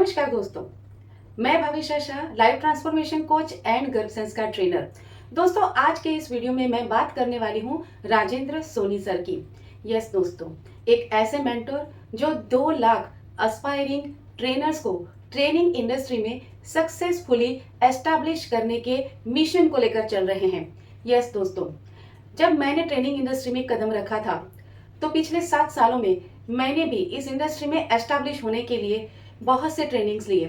नमस्कार दोस्तों, मैं भविष्य Shah, life transformation coach and गर्भ संस्कार ट्रेनर। दोस्तों, आज के इस वीडियो में मैं बात करने वाली हूँ राजेंद्र सोनी सर की। यस दोस्तों, एक ऐसे मेंटर जो 2 लाख एस्पायरिंग ट्रेनर्स को ट्रेनिंग इंडस्ट्री में सक्सेसफुली एस्टैब्लिश करने के मिशन को लेकर चल रहे हैं। यस दोस्तों, जब मैंने ट्रेनिंग इंडस्ट्री में कदम रखा था तो पिछले 7 सालों में मैंने भी इस इंडस्ट्री में एस्टैब्लिश होने के लिए बहुत से ट्रेनिंग्स लिए,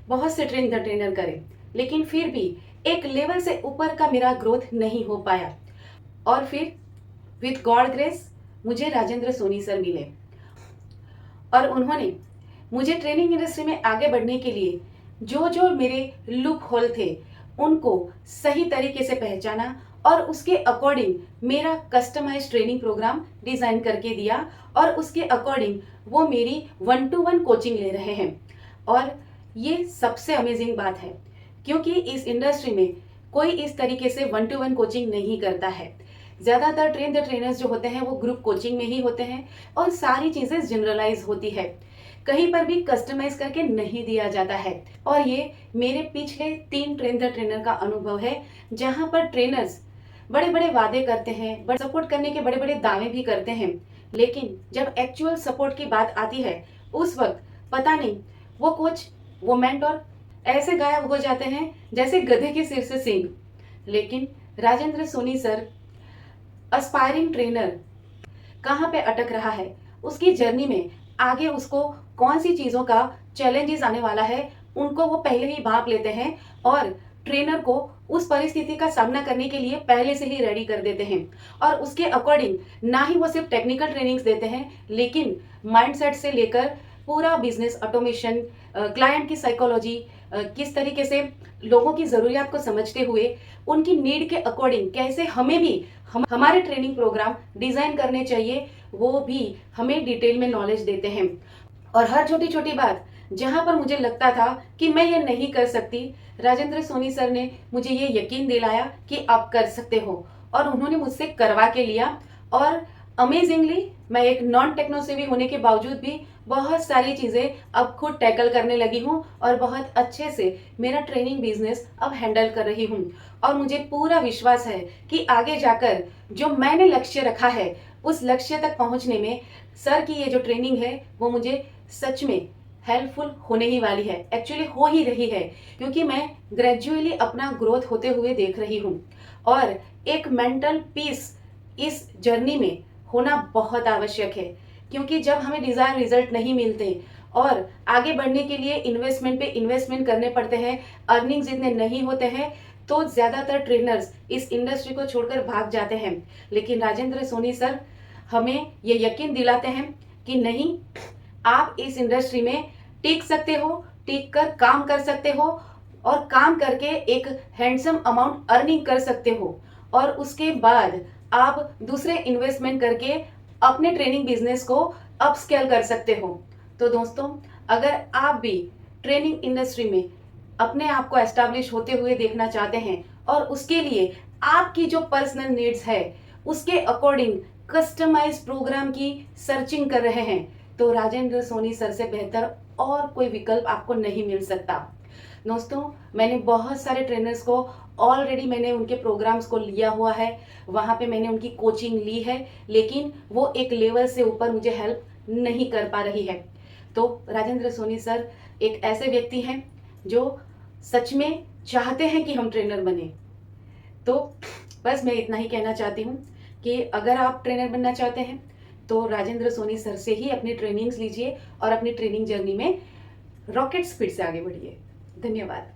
बहुत से ट्रेन द ट्रेनर करे, लेकिन फिर भी एक लेवल से ऊपर का मेरा ग्रोथ नहीं हो पाया। और फिर विथ गॉड ग्रेस मुझे राजेंद्र सोनी सर मिले और उन्होंने मुझे ट्रेनिंग इंडस्ट्री में आगे बढ़ने के लिए जो जो मेरे लूप होल थे उनको सही तरीके से पहचाना और उसके अकॉर्डिंग मेरा कस्टमाइज ट्रेनिंग प्रोग्राम डिजाइन करके दिया और उसके अकॉर्डिंग वो मेरी 1-to-1 कोचिंग ले रहे हैं। और ये सबसे अमेजिंग बात है क्योंकि इस इंडस्ट्री में कोई इस तरीके से 1-to-1 कोचिंग नहीं करता है। ज़्यादातर ट्रेन द ट्रेनर्स जो होते हैं वो ग्रुप कोचिंग में ही होते हैं और सारी चीज़ें जनरलाइज होती है, कहीं पर भी कस्टमाइज करके नहीं दिया जाता है। और ये मेरे पिछले 3 ट्रेन द ट्रेनर का अनुभव है जहाँ पर ट्रेनर्स बड़े बड़े वादे करते हैं, बड़े सपोर्ट करने के बड़े बड़े दावे भी करते हैं, लेकिन जब एक्चुअल सपोर्ट की बात आती है उस वक्त पता नहीं वो कोच, वो मेंटर ऐसे गायब हो जाते हैं जैसे गधे के सिर से सींग। लेकिन Rajendra Soni sir aspiring trainer कहाँ पे अटक रहा है, उसकी जर्नी में आगे उसको कौन सी चीज़ों का चैलेंजेस आने वाला है उनको वो पहले ही भाप लेते हैं और ट्रेनर को उस परिस्थिति का सामना करने के लिए पहले से ही रेडी कर देते हैं। और उसके अकॉर्डिंग ना ही वो सिर्फ टेक्निकल ट्रेनिंग्स देते हैं लेकिन माइंडसेट से लेकर पूरा बिजनेस ऑटोमेशन, क्लाइंट की साइकोलॉजी, किस तरीके से लोगों की ज़रूरियात को समझते हुए उनकी नीड के अकॉर्डिंग कैसे हमें भी हमारे ट्रेनिंग प्रोग्राम डिज़ाइन करने चाहिए वो भी हमें डिटेल में नॉलेज देते हैं। और हर छोटी छोटी बात जहाँ पर मुझे लगता था कि मैं ये नहीं कर सकती, राजेंद्र सोनी सर ने मुझे ये यकीन दिलाया कि आप कर सकते हो और उन्होंने मुझसे करवा के लिया। और अमेजिंगली मैं एक नॉन टेक्नो सेवी होने के बावजूद भी बहुत सारी चीज़ें अब खुद टैकल करने लगी हूँ और बहुत अच्छे से मेरा ट्रेनिंग बिजनेस अब हैंडल कर रही हूँ। और मुझे पूरा विश्वास है कि आगे जाकर जो मैंने लक्ष्य रखा है उस लक्ष्य तक पहुँचने में सर की ये जो ट्रेनिंग है वो मुझे सच में हेल्पफुल होने ही वाली है, एक्चुअली हो ही रही है, क्योंकि मैं ग्रेजुअली अपना ग्रोथ होते हुए देख रही हूँ। और एक मेंटल पीस इस जर्नी में होना बहुत आवश्यक है, क्योंकि जब हमें डिज़ायर रिजल्ट नहीं मिलते और आगे बढ़ने के लिए इन्वेस्टमेंट पे इन्वेस्टमेंट करने पड़ते हैं, अर्निंग्स इतने नहीं होते हैं, तो ज़्यादातर ट्रेनर्स इस इंडस्ट्री को छोड़कर भाग जाते हैं। लेकिन राजेंद्र सोनी सर हमें ये यकीन दिलाते हैं कि नहीं, आप इस इंडस्ट्री में टिक सकते हो, टिक कर काम कर सकते हो और काम करके एक हैंडसम अमाउंट अर्निंग कर सकते हो और उसके बाद आप दूसरे इन्वेस्टमेंट करके अपने ट्रेनिंग बिजनेस को अपस्केल कर सकते हो। तो दोस्तों, अगर आप भी ट्रेनिंग इंडस्ट्री में अपने आप को एस्टैब्लिश होते हुए देखना चाहते हैं और उसके लिए आपकी जो पर्सनल नीड्स है उसके अकॉर्डिंग कस्टमाइज प्रोग्राम की सर्चिंग कर रहे हैं, तो राजेंद्र सोनी सर से बेहतर और कोई विकल्प आपको नहीं मिल सकता। दोस्तों, मैंने बहुत सारे ट्रेनर्स को ऑलरेडी मैंने उनके प्रोग्राम्स को लिया हुआ है, वहाँ पे मैंने उनकी कोचिंग ली है, लेकिन वो एक लेवल से ऊपर मुझे हेल्प नहीं कर पा रही है। तो राजेंद्र सोनी सर एक ऐसे व्यक्ति हैं जो सच में चाहते हैं कि हम ट्रेनर बने। तो बस मैं इतना ही कहना चाहती हूँ कि अगर आप ट्रेनर बनना चाहते हैं तो राजेंद्र सोनी सर से ही अपनी ट्रेनिंग्स लीजिए और अपनी ट्रेनिंग जर्नी में रॉकेट स्पीड से आगे बढ़िए। धन्यवाद।